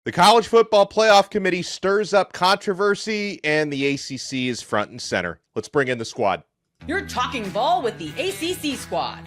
The College Football Playoff Committee stirs up controversy, and the ACC is front and center. Let's bring in the squad. You're talking ball with the ACC Squad.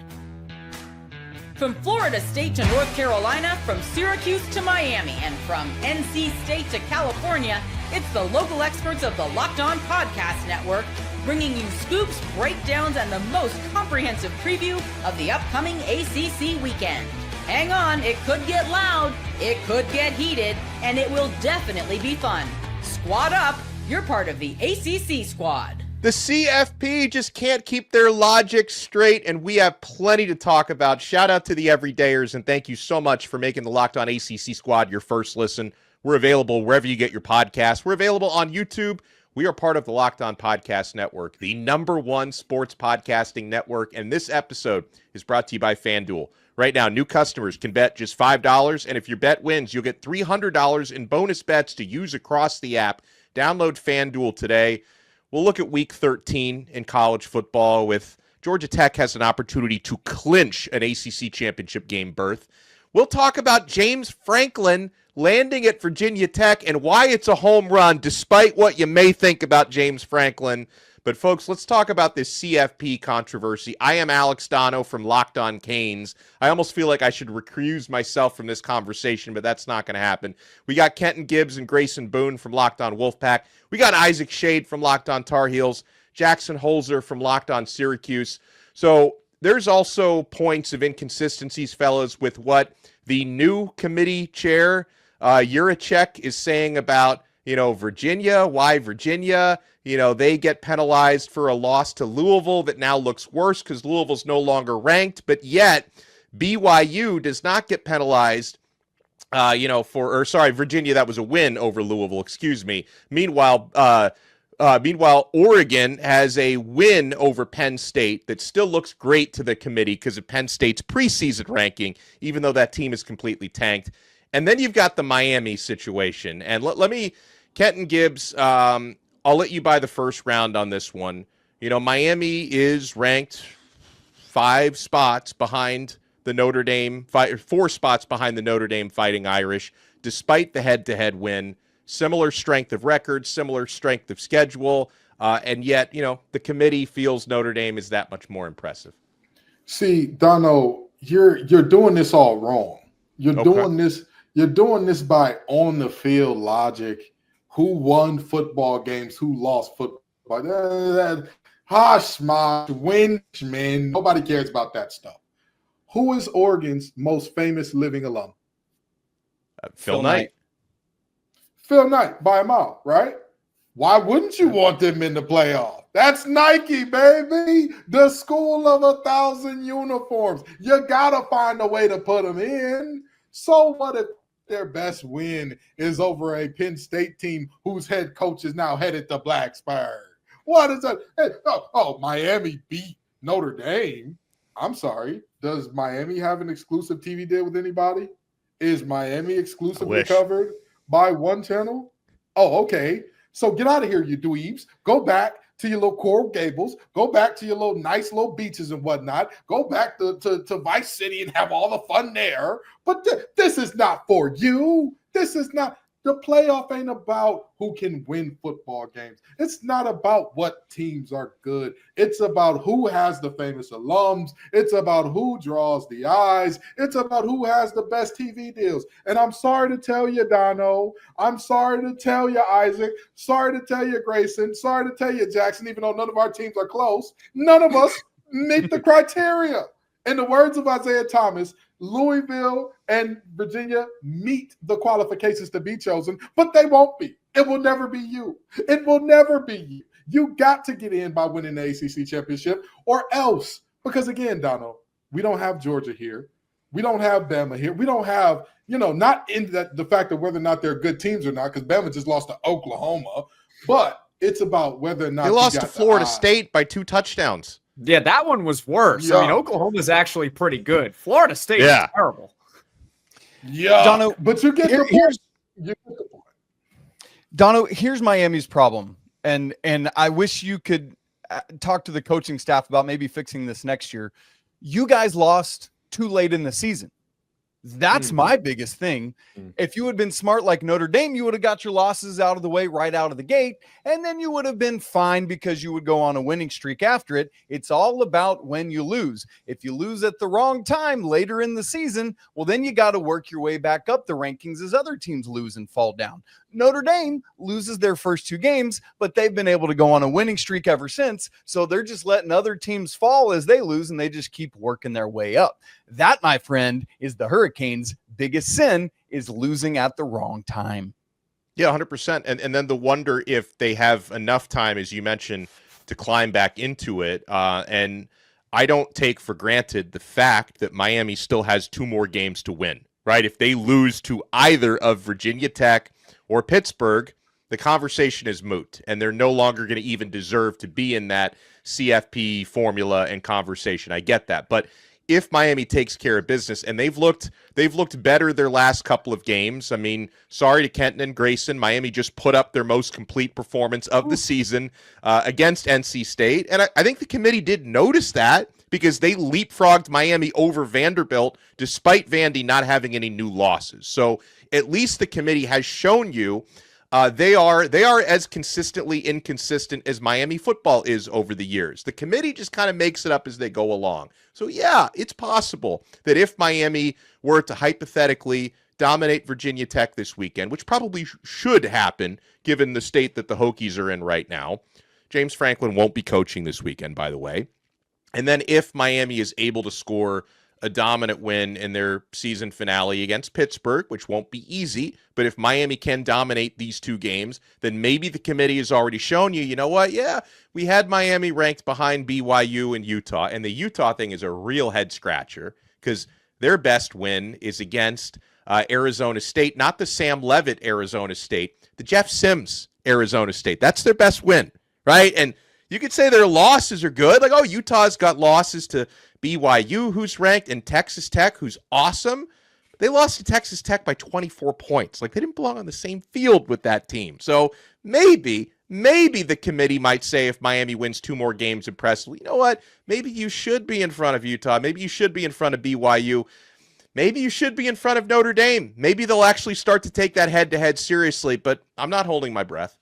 From Florida State to North Carolina, from Syracuse to Miami, and from NC State to California, it's the local experts of the Locked On Podcast Network, bringing you scoops, breakdowns, and the most comprehensive preview of the upcoming ACC weekend. Hang on, it could get loud, it could get heated, and it will definitely be fun. Squad up, you're part of the ACC Squad. The CFP just can't keep their logic straight, and we have plenty to talk about. Shout out to the everydayers, and thank you so much for making the Locked On ACC Squad your first listen. We're available wherever you get your podcasts. We're available on YouTube. We are part of the Locked On Podcast Network, the #1 sports podcasting network, and this episode is brought to you by FanDuel. Right now, new customers can bet just $5, and if your bet wins, you'll get $300 in bonus bets to use across the app. Download FanDuel today. We'll look at Week 13 in college football with Georgia Tech has an opportunity to clinch an ACC Championship Game berth. We'll talk about James Franklin landing at Virginia Tech and why it's a home run, despite what you may think about James Franklin. But, folks, let's talk about this CFP controversy. I am Alex Dono from Locked On Canes. I almost feel like I should recuse myself from this conversation, but that's not going to happen. We got Kenton Gibbs and Grayson Boone from Locked On Wolfpack. We got Isaac Shade from Locked On Tar Heels. Jackson Holzer from Locked On Syracuse. So there's also points of inconsistencies, fellas, with what the new committee chair, Yurachek, is saying about, Virginia. Why Virginia? They get penalized for a loss to Louisville that now looks worse because Louisville's no longer ranked, but yet BYU does not get penalized, Virginia, that was a win over Louisville, excuse me. Meanwhile, Oregon has a win over Penn State that still looks great to the committee because of Penn State's preseason ranking, even though that team is completely tanked. And then you've got the Miami situation. And let me, Kenton Gibbs, I'll let you buy the first round on this one. Miami is ranked 5 spots behind the Notre Dame, 4 spots behind the Notre Dame Fighting Irish, despite the head-to-head win. Similar strength of record, similar strength of schedule, and yet, the committee feels Notre Dame is that much more impressive. See, Dono, you're doing this all wrong. You're doing this by on-the-field logic. Who won football games? Who lost football? Hush, winch, man. Nobody cares about that stuff. Who is Oregon's most famous living alum? Phil Knight. Phil Knight, by a mile, right? Why wouldn't you want them in the playoff? That's Nike, baby. The school of 1,000 uniforms. You got to find a way to put them in. So what if their best win is over a Penn State team whose head coach is now headed to Blacksburg? What is that? Hey, Miami beat Notre Dame. I'm sorry. Does Miami have an exclusive TV deal with anybody? Is Miami exclusively covered by one channel? Oh, okay. So get out of here, you dweebs. Go back to your little Coral Gables. Go back to your little nice little beaches and whatnot. Go back to Vice City and have all the fun there. But this is not for you. This is not. The playoff ain't about who can win football games. It's not about what teams are good. It's about who has the famous alums. It's about who draws the eyes. It's about who has the best TV deals. And I'm sorry to tell you, Dono. I'm sorry to tell you, Isaac. Sorry to tell you, Grayson. Sorry to tell you, Jackson, even though none of our teams are close. None of us meet the criteria. In the words of Isaiah Thomas, Louisville and Virginia meet the qualifications to be chosen, but they won't be. It will never be you. It will never be you. You got to get in by winning the ACC championship or else. Because again, Donald, we don't have Georgia here. We don't have Bama here. We don't have, not in the fact of whether or not they're good teams or not, because Bama just lost to Oklahoma, but it's about whether or not they lost to Florida State by 2 touchdowns. Yeah, that one was worse. Yeah. I mean, Oklahoma's actually pretty good. Florida State is terrible. Yeah, Dono, but you get the point. Dono, here's Miami's problem, and I wish you could talk to the coaching staff about maybe fixing this next year. You guys lost too late in the season. That's my biggest thing. If you had been smart like Notre Dame, you would have got your losses out of the way right out of the gate, and then you would have been fine because you would go on a winning streak after it. It's all about when you lose. If you lose at the wrong time later in the season, well, then you got to work your way back up the rankings as other teams lose and fall down. Notre Dame loses their first 2 games, but they've been able to go on a winning streak ever since. So they're just letting other teams fall as they lose, and they just keep working their way up. That, my friend, is the Hurricanes' biggest sin, is losing at the wrong time. Yeah, 100%. And then the wonder if they have enough time, as you mentioned, to climb back into it. And I don't take for granted the fact that Miami still has 2 more games to win, right? If they lose to either of Virginia Tech or Pittsburgh, the conversation is moot, and they're no longer going to even deserve to be in that CFP formula and conversation. I get that. But if Miami takes care of business, and they've looked better their last couple of games. I mean, sorry to Kenton and Grayson. Miami just put up their most complete performance of the season against NC State. And I think the committee did notice that because they leapfrogged Miami over Vanderbilt despite Vandy not having any new losses. So at least the committee has shown you they are as consistently inconsistent as Miami football is over the years. The committee just kind of makes it up as they go along. So yeah, it's possible that if Miami were to hypothetically dominate Virginia Tech this weekend, which probably should happen given the state that the Hokies are in right now. James Franklin won't be coaching this weekend, by the way. And then if Miami is able to score a dominant win in their season finale against Pittsburgh, which won't be easy, but if Miami can dominate these 2 games, then maybe the committee has already shown you know what? Yeah, we had Miami ranked behind BYU and Utah, and the Utah thing is a real head scratcher because their best win is against Arizona State, not the Sam Leavitt Arizona State, the Jeff Sims Arizona State. That's their best win, right? And you could say their losses are good. Like, oh, Utah's got losses to BYU, who's ranked, and Texas Tech, who's awesome. They lost to Texas Tech by 24 points. Like, they didn't belong on the same field with that team. So maybe the committee might say if Miami wins 2 more games impressively, you know what? Maybe you should be in front of Utah. Maybe you should be in front of BYU. Maybe you should be in front of Notre Dame. Maybe they'll actually start to take that head-to-head seriously, but I'm not holding my breath.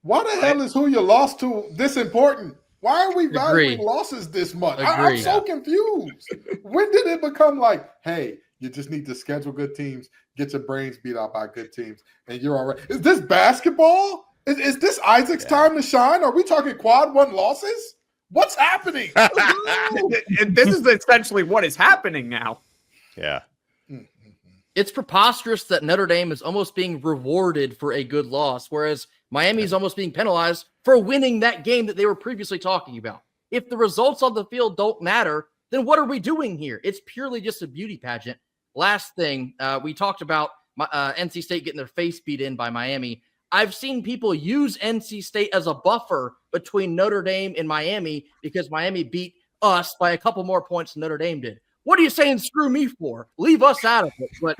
Why the hell is who you lost to this important? Why are we valuing losses this much? I'm so confused. When did it become like, hey, you just need to schedule good teams, get your brains beat out by good teams, and you're all right? Is this basketball? Is this Isaac's time to shine? Are we talking quad 1 losses? What's happening? This is essentially what is happening now. Yeah. It's preposterous that Notre Dame is almost being rewarded for a good loss, whereas Miami is almost being penalized for winning that game that they were previously talking about. If the results on the field don't matter, then what are we doing here? It's purely just a beauty pageant. Last thing, we talked about NC State getting their face beat in by Miami. I've seen people use NC State as a buffer between Notre Dame and Miami because Miami beat us by a couple more points than Notre Dame did. What are you saying screw me for? Leave us out of it. But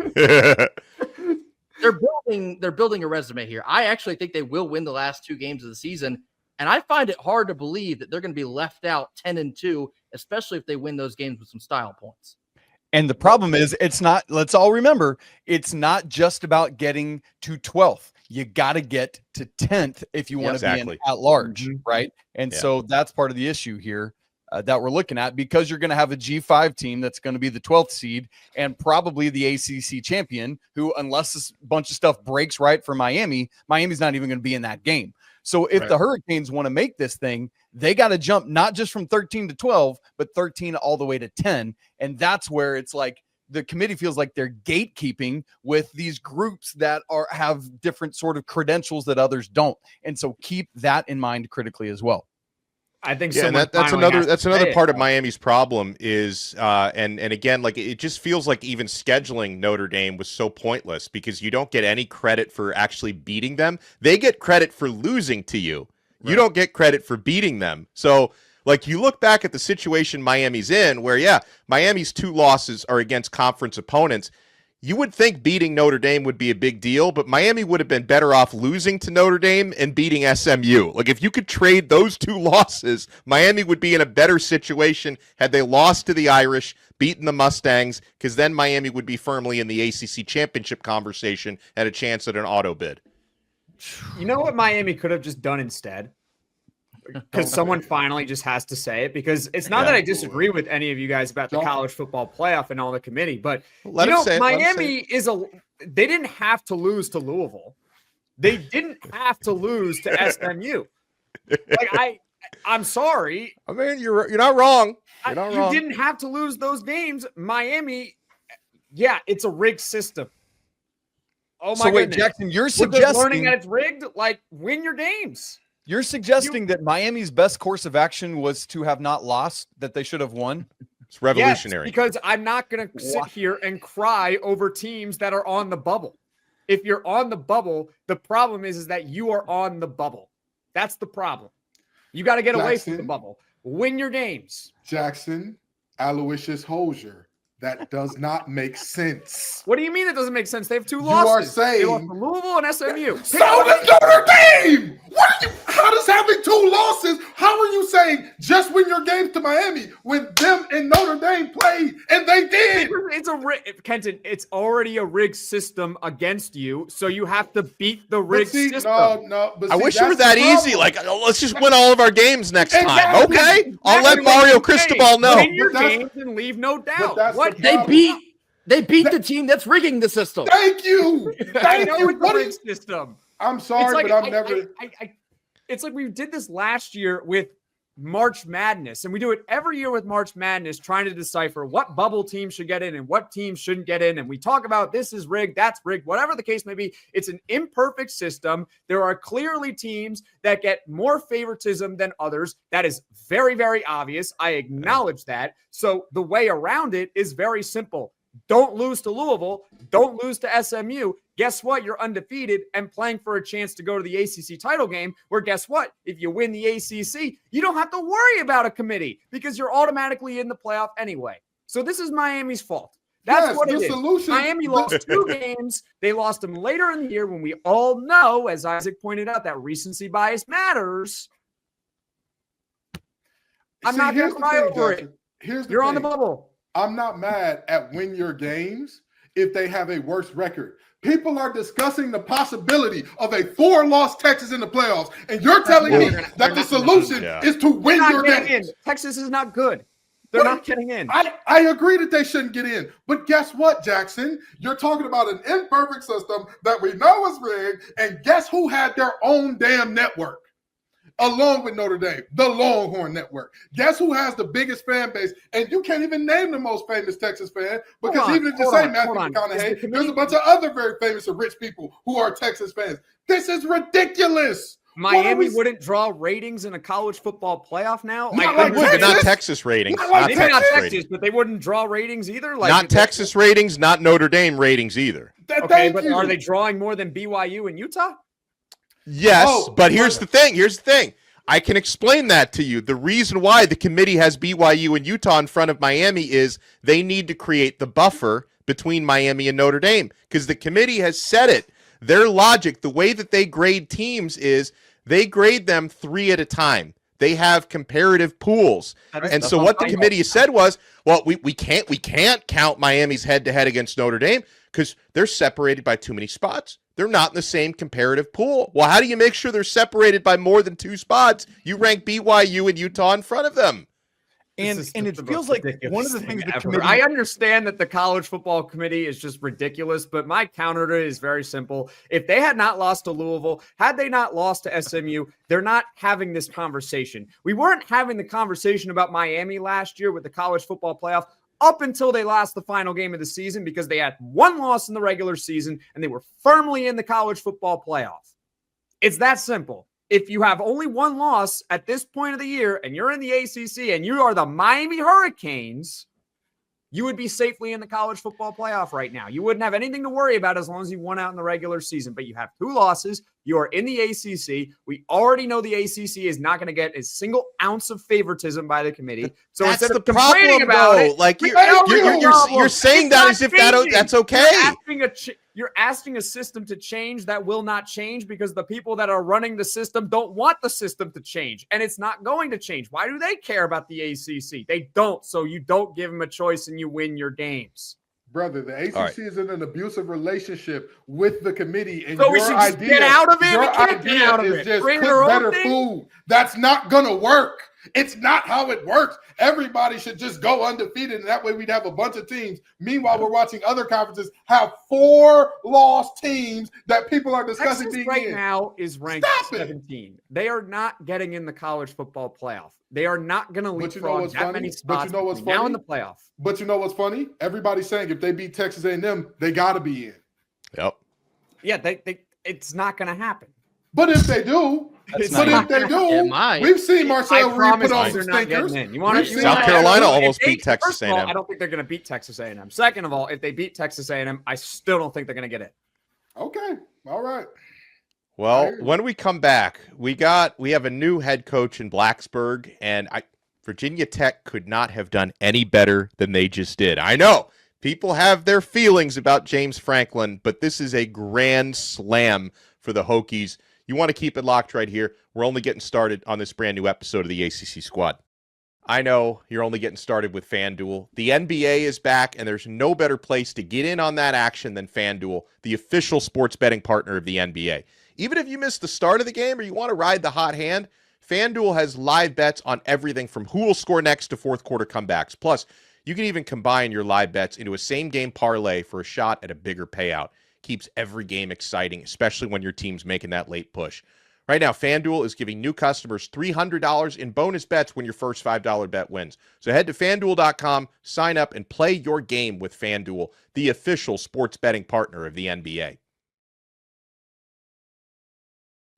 they're building a resume here. I actually think they will win the last 2 games of the season, and I find it hard to believe that they're going to be left out 10-2, especially if they win those games with some style points. And the problem is, it's not, let's all remember, it's not just about getting to 12th. You got to get to 10th if you want to be in at large, right? And so that's part of the issue here that we're looking at, because you're going to have a G5 team that's going to be the 12th seed and probably the ACC champion, who, unless this bunch of stuff breaks right for Miami's not even going to be in that game. So if the Hurricanes want to make this thing, they got to jump not just from 13 to 12, but 13 all the way to 10. And that's where it's like the committee feels like they're gatekeeping with these groups that have different sort of credentials that others don't. And so keep that in mind critically as well. I think that's another part of Miami's problem is and again, like, it just feels like even scheduling Notre Dame was so pointless because you don't get any credit for actually beating them. They get credit for losing to you. Right. You don't get credit for beating them. So, like, you look back at the situation Miami's in where, Miami's 2 losses are against conference opponents. You would think beating Notre Dame would be a big deal, but Miami would have been better off losing to Notre Dame and beating SMU. Like, if you could trade those 2 losses, Miami would be in a better situation had they lost to the Irish, beaten the Mustangs, because then Miami would be firmly in the ACC Championship conversation and a chance at an auto bid. You know what Miami could have just done instead? Because someone finally just has to say it, because it's not that I disagree with any of you guys about the college football playoff and all the committee, but Miami they didn't have to lose to Louisville. They didn't have to lose to SMU. I'm sorry. I mean, you're not wrong. You're not wrong. You didn't have to lose those games. Miami, yeah, it's a rigged system. Oh my goodness. Jackson, you're suggesting learning that it's rigged, win your games. You're suggesting that Miami's best course of action was to have not lost, that they should have won? It's revolutionary. Yes, because I'm not going to sit here and cry over teams that are on the bubble. If you're on the bubble, the problem is that you are on the bubble. That's the problem. You got to get away from the bubble. Win your games. Jackson, Aloysius Hosier. That does not make sense. What do you mean it doesn't make sense? They have 2 losses. You are saying they lost to Louisville and SMU. So does Notre Dame. How does having 2 losses? How are you saying just win your games to Miami when them and Notre Dame played and they did? Kenton, it's already a rigged system against you, so you have to beat the rigged system. I wish it were that easy. Let's just win all of our games next time. Okay, I'll let Mario Cristobal know. Win your games and leave no doubt. What they beat the team that's rigging the system. Thank you. Thank you. The rigged system. I'm sorry, but I've never. It's like we did this last year with March Madness, and we do it every year with March Madness, trying to decipher what bubble teams should get in and what teams shouldn't get in. And we talk about this is rigged, that's rigged, whatever the case may be. It's an imperfect system. There are clearly teams that get more favoritism than others. That is very, very obvious. I acknowledge that. So the way around it is very simple. Don't lose to Louisville. Don't lose to SMU. Guess what? You're undefeated and playing for a chance to go to the ACC title game, where guess what? If you win the ACC, you don't have to worry about a committee because you're automatically in the playoff anyway. So this is Miami's fault. That's what it is. Solution. Miami lost 2 games. They lost them later in the year when we all know, as Isaac pointed out, that recency bias matters. I'm not going to cry over it. You're on the bubble. I'm not mad at win your games if they have a worse record. People are discussing the possibility of a 4-loss Texas in the playoffs, and you're telling me that the solution is to win your games. Texas is not good. They're not getting in. I agree that they shouldn't get in. But guess what, Jackson? You're talking about an imperfect system that we know is rigged, and guess who had their own damn network? Along with Notre Dame, the Longhorn Network. Guess who has the biggest fan base? And you can't even name the most famous Texas fan, because even if you say Matthew McConaughey, there's a bunch of other very famous and rich people who are Texas fans. This is ridiculous. Miami wouldn't draw ratings in a college football playoff now. Not Texas ratings. Maybe not Texas, but they wouldn't draw ratings either. Not Texas ratings, not Notre Dame ratings either. Okay, but are they drawing more than BYU and Utah? Yes, but here's the thing. I can explain that to you. The reason why the committee has BYU and Utah in front of Miami is they need to create the buffer between Miami and Notre Dame, because the committee has said it. Their logic, the way that they grade teams is they grade them 3 at a time. They have comparative pools. And so what the committee said was, well, we can't count Miami's head-to-head against Notre Dame because they're separated by too many spots. They're not in the same comparative pool. Well, how do you make sure they're separated by more than 2 spots? You rank BYU and Utah in front of them. And it feels like one of the things the committee... I understand that the college football committee is just ridiculous, but my counter to it is very simple. If they had not lost to Louisville, had they not lost to SMU, they're not having this conversation. We weren't having the conversation about Miami last year with the college football playoff up until they lost the final game of the season, because they had 1 loss in the regular season and they were firmly in the college football playoff. It's that simple. If you have only 1 loss at this point of the year and you're in the ACC and you are the Miami Hurricanes, you would be safely in the college football playoff right now. You wouldn't have anything to worry about as long as you won out in the regular season. But you have 2 losses, You are in the ACC. We already know the ACC is not going to get a single ounce of favoritism by the committee. So that's instead the of complaining problem, about though. it, Like you're saying that as if that's okay. You're asking a system to change that will not change because the people that are running the system don't want the system to change, and it's not going to change. Why do they care about the ACC? They don't. So you don't give them a choice and you win your games. Brother, the ACC is in an abusive relationship with the committee, and so we should just get out of it. Your idea is just cook better food. That's not gonna work. It's not how it works. Everybody should just go undefeated, and that way we'd have a bunch of teams. Meanwhile, we're watching other conferences have 4 lost teams that people are discussing Texas being right in. now is ranked 17. They are not getting in the college football playoff. They are not going to leapfrog that many spots now in the playoff. But you know what's funny? Everybody's saying if they beat Texas A&M, they got to be in. Yep. Yeah, it's not going to happen. But if they do, we've seen Marcel Reed put on some stinkers. South Carolina almost beat Texas A&M. I don't think they're going to beat Texas A&M. Second of all, if they beat Texas A&M, I still don't think they're going to get it. Okay. All right. Well, when we come back, we have a new head coach in Blacksburg, and Virginia Tech could not have done any better than they just did. I know people have their feelings about James Franklin, but this is a grand slam for the Hokies. You want to keep it locked right here. We're only getting started on this brand new episode of the ACC Squad. I know you're only getting started with FanDuel. The NBA is back, and there's no better place to get in on that action than FanDuel, the official sports betting partner of the NBA. Even if you missed the start of the game or you want to ride the hot hand, FanDuel has live bets on everything from who will score next to fourth quarter comebacks. Plus, you can even combine your live bets into a same-game parlay for a shot at a bigger payout. Keeps every game exciting, especially when your team's making that late push. Right now, FanDuel is giving new customers $300 in bonus bets when your first $5 bet wins. So head to FanDuel.com, sign up, and play your game with FanDuel, the official sports betting partner of the NBA.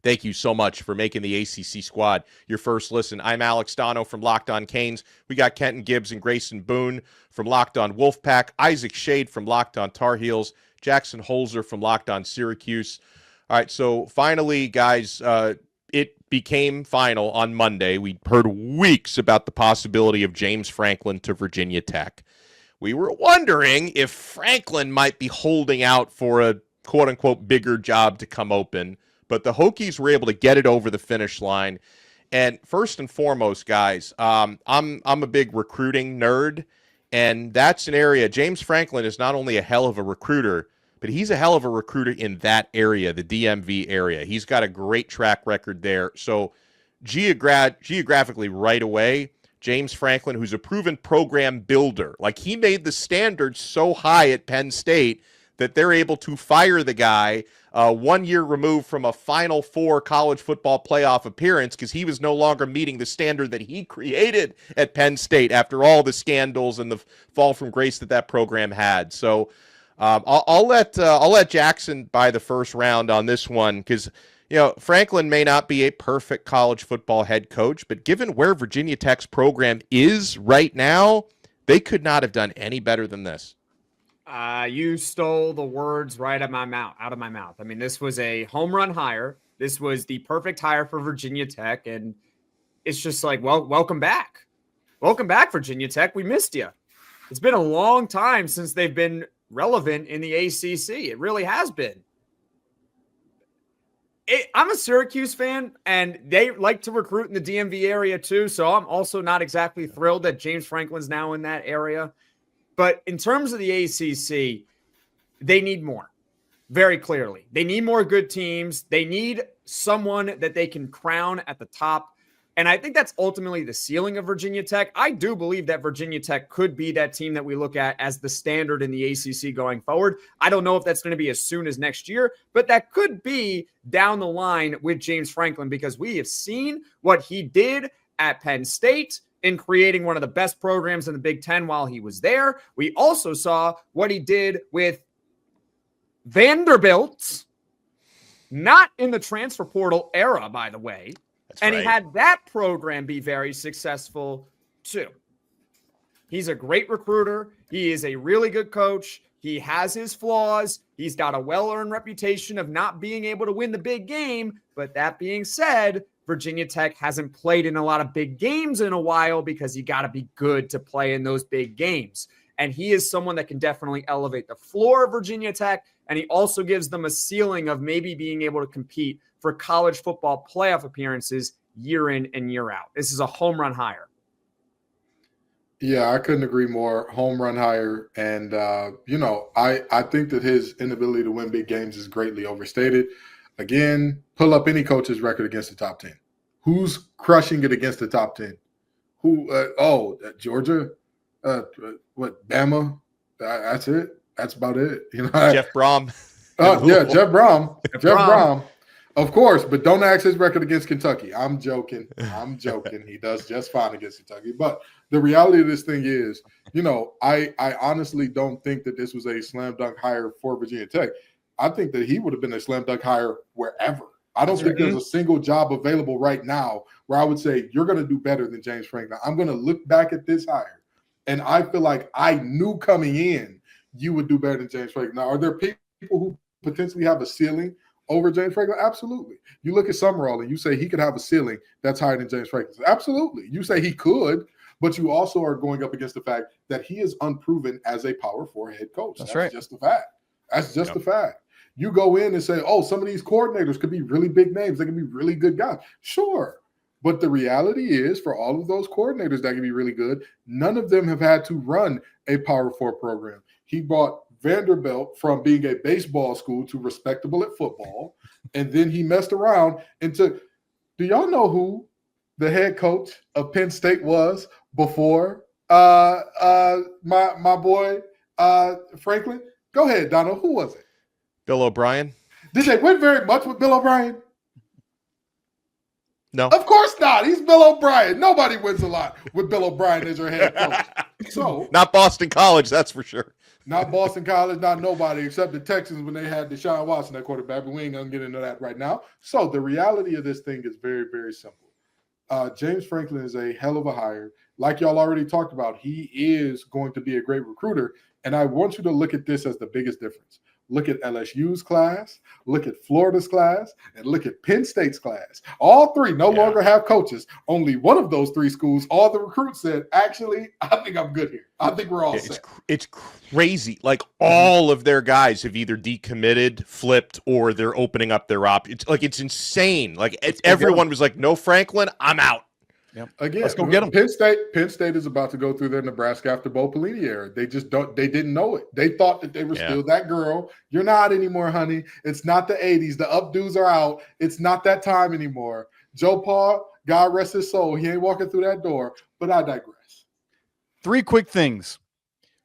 Thank you so much for making the ACC Squad your first listen. I'm Alex Dono from Locked On Canes. We got Kenton Gibbs and Grayson Boone from Locked On Wolfpack, Isaac Shade from Locked On Tar Heels, Jackson Holzer from Locked On Syracuse. All right, so finally, guys, it became final on Monday. We heard weeks about the possibility of James Franklin to Virginia Tech. We were wondering if Franklin might be holding out for a quote-unquote bigger job to come open, but the Hokies were able to get it over the finish line. And first and foremost, guys, I'm a big recruiting nerd, and that's an area. James Franklin is not only a hell of a recruiter, but he's a hell of a recruiter in that area, the DMV area. He's got a great track record there. So geographically right away, James Franklin, who's a proven program builder, like he made the standards so high at Penn State that they're able to fire the guy 1 year removed from a Final Four college football playoff appearance because he was no longer meeting the standard that he created at Penn State after all the scandals and the fall from grace that program had. So I'll let Jackson buy the first round on this one because, you know, Franklin may not be a perfect college football head coach, but given where Virginia Tech's program is right now, they could not have done any better than this. You stole the words right out of my mouth. I mean, this was a home run hire. This was the perfect hire for Virginia Tech, and it's just like, well, welcome back. Welcome back, Virginia Tech. We missed you. It's been a long time since they've been relevant in the ACC. It really has been. I'm a Syracuse fan, and they like to recruit in the DMV area too, so I'm also not exactly thrilled that James Franklin's now in that area. But in terms of the ACC, they need more, very clearly. They need more good teams. They need someone that they can crown at the top. And I think that's ultimately the ceiling of Virginia Tech. I do believe that Virginia Tech could be that team that we look at as the standard in the ACC going forward. I don't know if that's going to be as soon as next year, but that could be down the line with James Franklin because we have seen what he did at Penn State in creating one of the best programs in the Big Ten while he was there. We also saw what he did with Vanderbilt, not in the transfer portal era, by the way. That's and right. He had that program be very successful too. He's a great recruiter. He is a really good coach. He has his flaws. He's got a well-earned reputation of not being able to win the big game. But that being said, Virginia Tech hasn't played in a lot of big games in a while because you got to be good to play in those big games. And he is someone that can definitely elevate the floor of Virginia Tech. And he also gives them a ceiling of maybe being able to compete for college football playoff appearances year in and year out. This is a home run hire. Yeah, I couldn't agree more. Home run hire. And, I think that his inability to win big games is greatly overstated. Again, pull up any coach's record against the top 10. Who's crushing it against the top 10? Georgia? Bama? That's it. That's about it. Jeff Brom. Jeff Brom. Jeff Brom. Of course, but don't ask his record against Kentucky. I'm joking. He does just fine against Kentucky. But the reality of this thing is, I honestly don't think that this was a slam dunk hire for Virginia Tech. I think that he would have been a slam dunk hire wherever. I don't think there's a single job available right now where I would say you're going to do better than James Franklin. I'm going to look back at this hire, and I feel like I knew coming in you would do better than James Franklin. Now, are there people who potentially have a ceiling over James Franklin? Absolutely. You look at Summerall and you say he could have a ceiling that's higher than James Franklin. Absolutely. You say he could, but you also are going up against the fact that he is unproven as a Power 4 head coach. That's right. Just a fact. That's just a fact. You go in and say, some of these coordinators could be really big names. They can be really good guys. Sure. But the reality is, for all of those coordinators that can be really good, none of them have had to run a Power 4 program. He brought Vanderbilt from being a baseball school to respectable at football, and then he messed around and took. Do y'all know who the head coach of Penn State was before my boy Franklin? Go ahead, Donald. Who was it? Bill O'Brien. Did they win very much with Bill O'Brien? No. Of course not. He's Bill O'Brien. Nobody wins a lot with Bill O'Brien as your head coach. So not Boston College, that's for sure. Not Boston College, not nobody except the Texans when they had Deshaun Watson at quarterback, but we ain't going to get into that right now. So the reality of this thing is very, very simple. James Franklin is a hell of a hire. Like y'all already talked about, he is going to be a great recruiter. And I want you to look at this as the biggest difference. Look at LSU's class, look at Florida's class, and look at Penn State's class. All three no longer have coaches. Only one of those three schools, all the recruits said, actually, I think I'm good here. I think we're all set. It's crazy. Like all of their guys have either decommitted, flipped, or they're opening up their it's insane. Like everyone was like, no Franklin, I'm out. Yep. Again, let's go get them. Penn State is about to go through their Nebraska after Bo Pelini era. They just they didn't know it. They thought that they were still that girl. You're not anymore, honey. It's not the 80s. The updos are out. It's not that time anymore. Joe Paul, God rest his soul. He ain't walking through that door, but I digress. 3 quick things.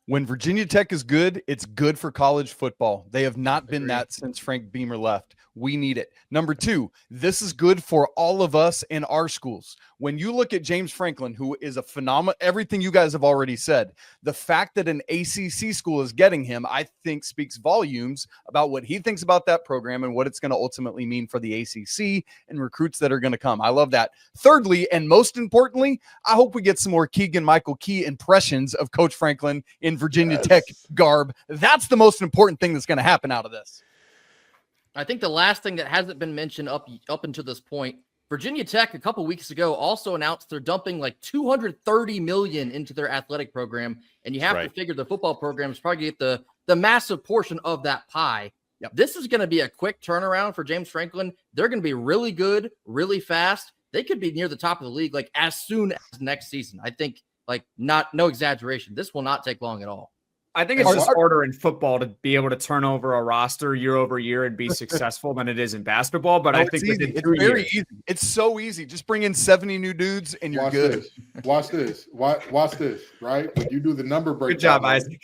When Virginia Tech is good, it's good for college football. They have not been that since Frank Beamer left. We need it. Number 2, this is good for all of us in our schools. When you look at James Franklin, who is a phenomenal, everything you guys have already said, the fact that an ACC school is getting him, I think speaks volumes about what he thinks about that program and what it's going to ultimately mean for the ACC and recruits that are going to come. I love that. Thirdly, and most importantly, I hope we get some more Keegan-Michael Key impressions of Coach Franklin in Virginia Tech garb. That's the most important thing that's going to happen out of this. I think the last thing that hasn't been mentioned up until this point, Virginia Tech a couple weeks ago also announced they're dumping like $230 million into their athletic program, and you have to figure the football program is probably get the massive portion of that pie. Yep. This is going to be a quick turnaround for James Franklin. They're going to be really good, really fast. They could be near the top of the league like as soon as next season. I think no exaggeration. This will not take long at all. I think it's just harder in football to be able to turn over a roster year over year and be successful than it is in basketball. But I think it's very easy. It's so easy. Just bring in 70 new dudes and you're good. Watch this. Right? When you do the number breakdown. Good job, Isaac.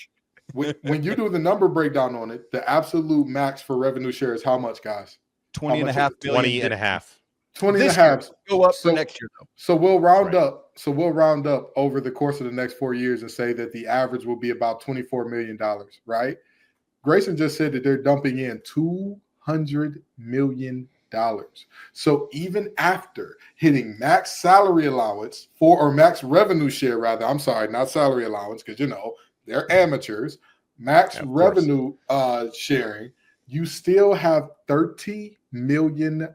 When you do the number breakdown on it, the absolute max for revenue share is how much, guys? 20 and a half billion. 20 and a half. 20 and a half. Go up for next year, though. So we'll round up. So we'll round up over the course of the next 4 years and say that the average will be about $24 million, right? Grayson just said that they're dumping in $200 million. So even after hitting max salary allowance or max revenue share, rather, I'm sorry, not salary allowance, because they're amateurs. max revenue sharing, you still have $30 million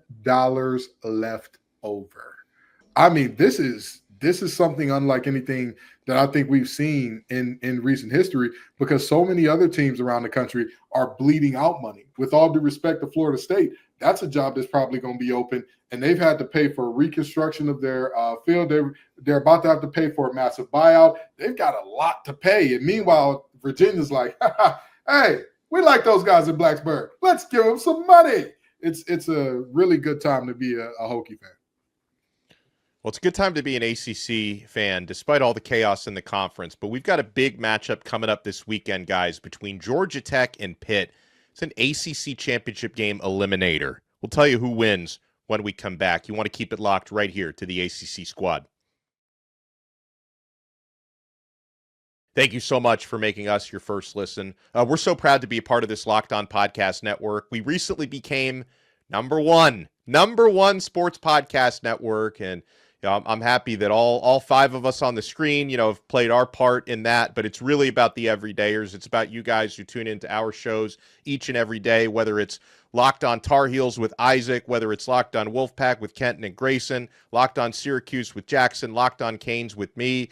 left over. I mean, this is something unlike anything that I think we've seen in recent history, because so many other teams around the country are bleeding out money. With all due respect to Florida State, that's a job that's probably going to be open, and they've had to pay for reconstruction of their field. They're about to have to pay for a massive buyout. They've got a lot to pay, and meanwhile, Virginia's like, hey, we like those guys in Blacksburg. Let's give them some money. It's a really good time to be a Hokie fan. Well, it's a good time to be an ACC fan, despite all the chaos in the conference. But we've got a big matchup coming up this weekend, guys, between Georgia Tech and Pitt. It's an ACC Championship Game eliminator. We'll tell you who wins when we come back. You want to keep it locked right here to the ACC Squad. Thank you so much for making us your first listen. We're so proud to be a part of this Locked On Podcast Network. We recently became number one sports podcast network, and I'm happy that all five of us on the screen, have played our part in that, but it's really about the everydayers. It's about you guys who tune into our shows each and every day, whether it's Locked On Tar Heels with Isaac, whether it's Locked On Wolfpack with Kenton and Grayson, Locked On Syracuse with Jackson, Locked On Canes with me.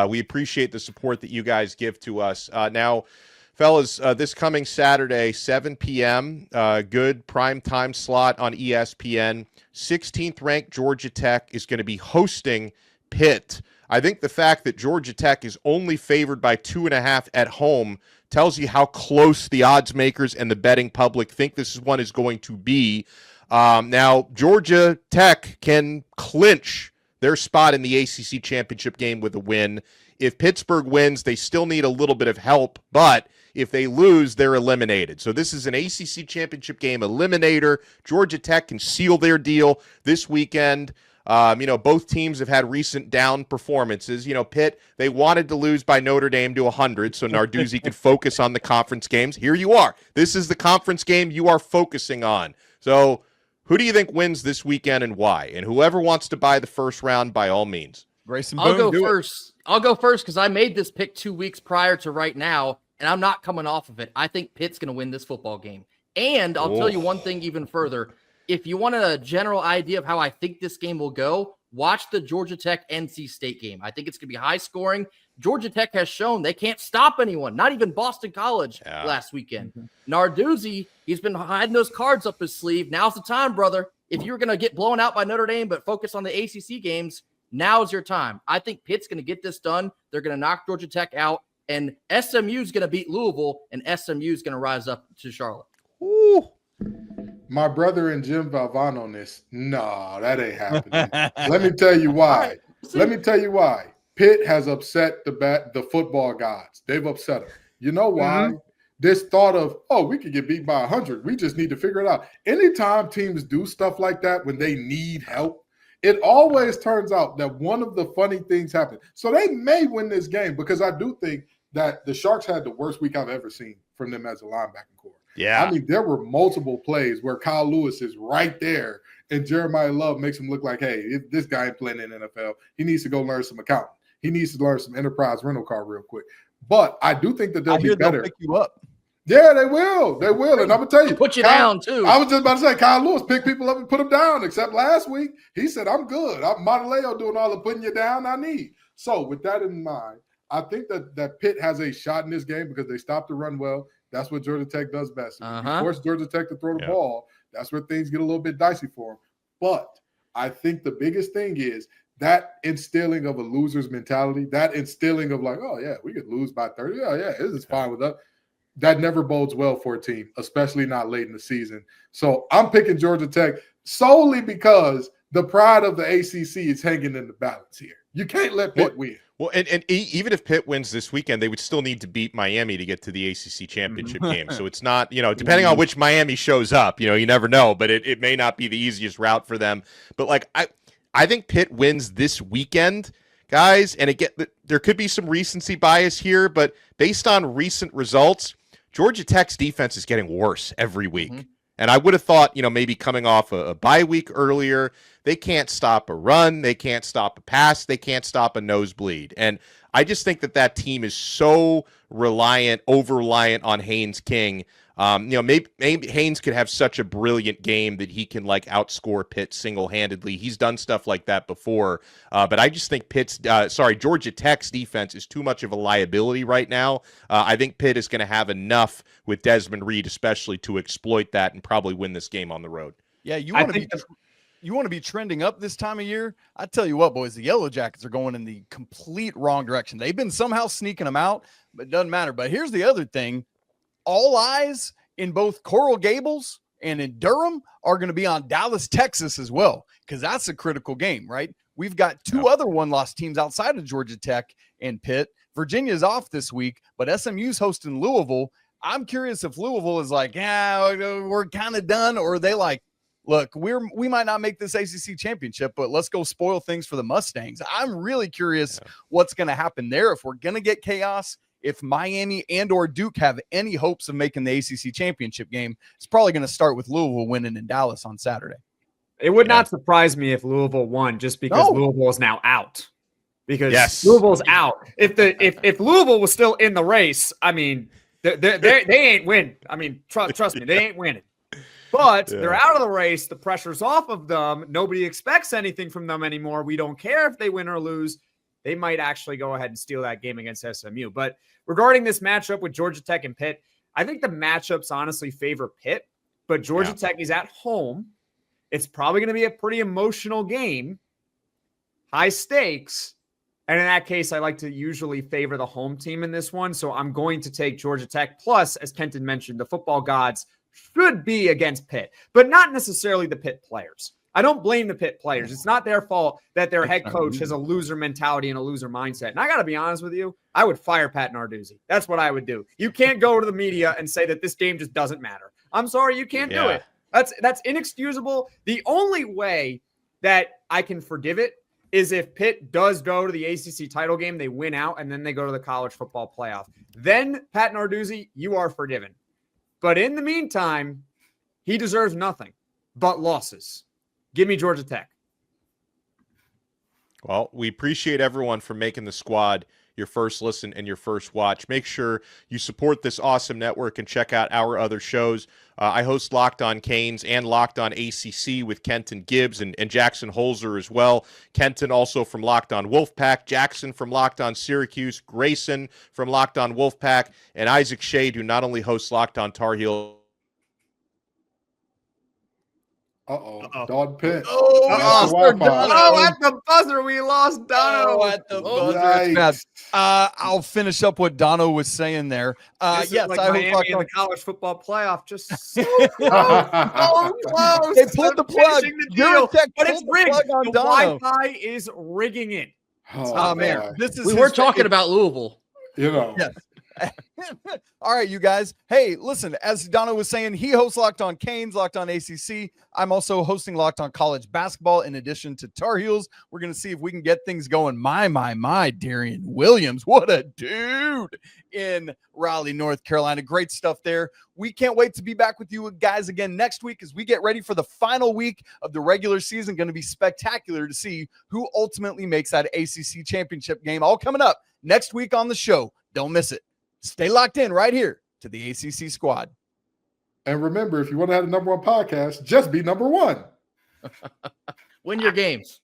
We appreciate the support that you guys give to us. Now, fellas, this coming Saturday, 7 p.m., good prime time slot on ESPN. 16th ranked Georgia Tech is going to be hosting Pitt. I think the fact that Georgia Tech is only favored by 2.5 at home tells you how close the odds makers and the betting public think this one is going to be. Now, Georgia Tech can clinch their spot in the ACC Championship Game with a win. If Pittsburgh wins, they still need a little bit of help, but if they lose, they're eliminated. So this is an ACC Championship Game eliminator. Georgia Tech can seal their deal this weekend. Both teams have had recent down performances. Pitt, they wanted to lose by Notre Dame to 100 so Narduzzi could focus on the conference games. Here you are. This is the conference game you are focusing on. So who do you think wins this weekend and why? And whoever wants to buy the first round, by all means. Grayson, I'll go first. I'll go first because I made this pick 2 weeks prior to right now, and I'm not coming off of it. I think Pitt's going to win this football game. And I'll tell you one thing even further. If you want a general idea of how I think this game will go, watch the Georgia Tech NC State game. I think it's going to be high scoring. Georgia Tech has shown they can't stop anyone, not even Boston College last weekend. Narduzzi, he's been hiding those cards up his sleeve. Now's the time, brother. If you're going to get blown out by Notre Dame but focus on the ACC games, now's your time. I think Pitt's going to get this done. They're going to knock Georgia Tech out, and SMU's going to beat Louisville, and SMU's going to rise up to Charlotte. Ooh. My brother and Jim Valvano on this. No, that ain't happening. Let me tell you why. Let me tell you why. Pitt has upset the football gods. They've upset them. You know why? This thought of, we could get beat by 100. We just need to figure it out. Anytime teams do stuff like that when they need help, it always turns out that one of the funny things happens. So they may win this game because I do think that the Sharks had the worst week I've ever seen from them as a linebacking core. Yeah. I mean, there were multiple plays where Kyle Lewis is right there and Jeremiah Love makes him look like, hey, this guy ain't playing in the NFL. He needs to go learn some accounting. He needs to learn some enterprise rental car real quick. But I do think that they'll be better. They'll pick you up. Yeah, they will. They will. And I'm going to tell you. Put you down, too. I was just about to say, Kyle Lewis picked people up and put them down, except last week. He said, I'm good. I'm Montaleo doing all the putting you down I need. So with that in mind, I think that Pitt has a shot in this game because they stopped the run well. That's what Georgia Tech does best. If you force Georgia Tech to throw the ball, that's where things get a little bit dicey for them. But I think the biggest thing is that instilling of a loser's mentality, that instilling of like, we could lose by 30. This is fine with us. That never bodes well for a team, especially not late in the season. So I'm picking Georgia Tech solely because the pride of the ACC is hanging in the balance here. You can't let Pitt win. Well, and even if Pitt wins this weekend, they would still need to beat Miami to get to the ACC Championship game. So it's not, depending on which Miami shows up, you never know, but it may not be the easiest route for them. But I think Pitt wins this weekend, guys, and there could be some recency bias here, but based on recent results, Georgia Tech's defense is getting worse every week. And I would have thought, maybe coming off a bye week earlier, they can't stop a run, they can't stop a pass, they can't stop a nosebleed. And I just think that team is so over-reliant on Haynes King. Maybe Haynes could have such a brilliant game that he can outscore Pitt single-handedly. He's done stuff like that before, but I just think Georgia Tech's defense is too much of a liability right now. I think Pitt is going to have enough with Desmond Reed, especially, to exploit that and probably win this game on the road. Yeah, you want to be trending up this time of year? I tell you what, boys, the Yellow Jackets are going in the complete wrong direction. They've been somehow sneaking them out, but it doesn't matter. But here's the other thing. All eyes in both Coral Gables and in Durham are going to be on Dallas, Texas as well, because that's a critical game, right? We've got two other one-loss teams outside of Georgia Tech and Pitt. Virginia's off this week, but SMU's hosting Louisville. I'm curious if Louisville is we're kind of done, or are they look, we might not make this ACC championship, but let's go spoil things for the Mustangs. I'm really curious what's going to happen there. If we're going to get chaos, if Miami and or Duke have any hopes of making the ACC championship game, it's probably going to start with Louisville winning in Dallas on Saturday. It would not surprise me if Louisville won, just because Louisville is now out. Because Louisville's out. If Louisville was still in the race, I mean, they ain't win. I mean, trust me, they ain't winning. But they're out of the race. The pressure's off of them. Nobody expects anything from them anymore. We don't care if they win or lose. They might actually go ahead and steal that game against SMU. But regarding this matchup with Georgia Tech and Pitt, I think the matchups honestly favor Pitt. But Georgia Tech is at home. It's probably going to be a pretty emotional game. High stakes. And in that case, I like to usually favor the home team in this one. So I'm going to take Georgia Tech. Plus, as Kenton mentioned, the football gods should be against Pitt, but not necessarily the Pitt players. I don't blame the Pitt players. It's not their fault that their head coach has a loser mentality and a loser mindset. And I got to be honest with you, I would fire Pat Narduzzi. That's what I would do. You can't go to the media and say that this game just doesn't matter. I'm sorry, you can't do it. That's inexcusable. The only way that I can forgive it is if Pitt does go to the ACC title game, they win out, and then they go to the college football playoff. Then, Pat Narduzzi, you are forgiven. But in the meantime, he deserves nothing but losses. Give me Georgia Tech. Well, we appreciate everyone for making the squad your first listen and your first watch. Make sure you support this awesome network and check out our other shows. I host Locked On Canes and Locked On ACC with Kenton Gibbs and Jackson Holzer as well. Kenton also from Locked On Wolfpack, Jackson from Locked On Syracuse, Grayson from Locked On Wolfpack, and Isaac Shade, who not only hosts Locked On Tar Heel. Don Pitt. At the buzzer, we lost Dono. At the buzzer. I'll finish up what Dono was saying there. Yes, I hope in the college football playoff. Just so close, so close. They pulled the plug. But it's rigged. The Wi-Fi is rigging it. Oh man, we were talking about Louisville. Yes. All right, you guys. Hey, listen, as Dono was saying, he hosts Locked On Canes, Locked On ACC. I'm also hosting Locked On College Basketball in addition to Tar Heels. We're going to see if we can get things going. My, Darian Williams. What a dude in Raleigh, North Carolina. Great stuff there. We can't wait to be back with you guys again next week as we get ready for the final week of the regular season. Going to be spectacular to see who ultimately makes that ACC championship game. All coming up next week on the show. Don't miss it. Stay locked in right here to the ACC Squad. And remember, if you want to have the #1 podcast, just be #1. Win your games.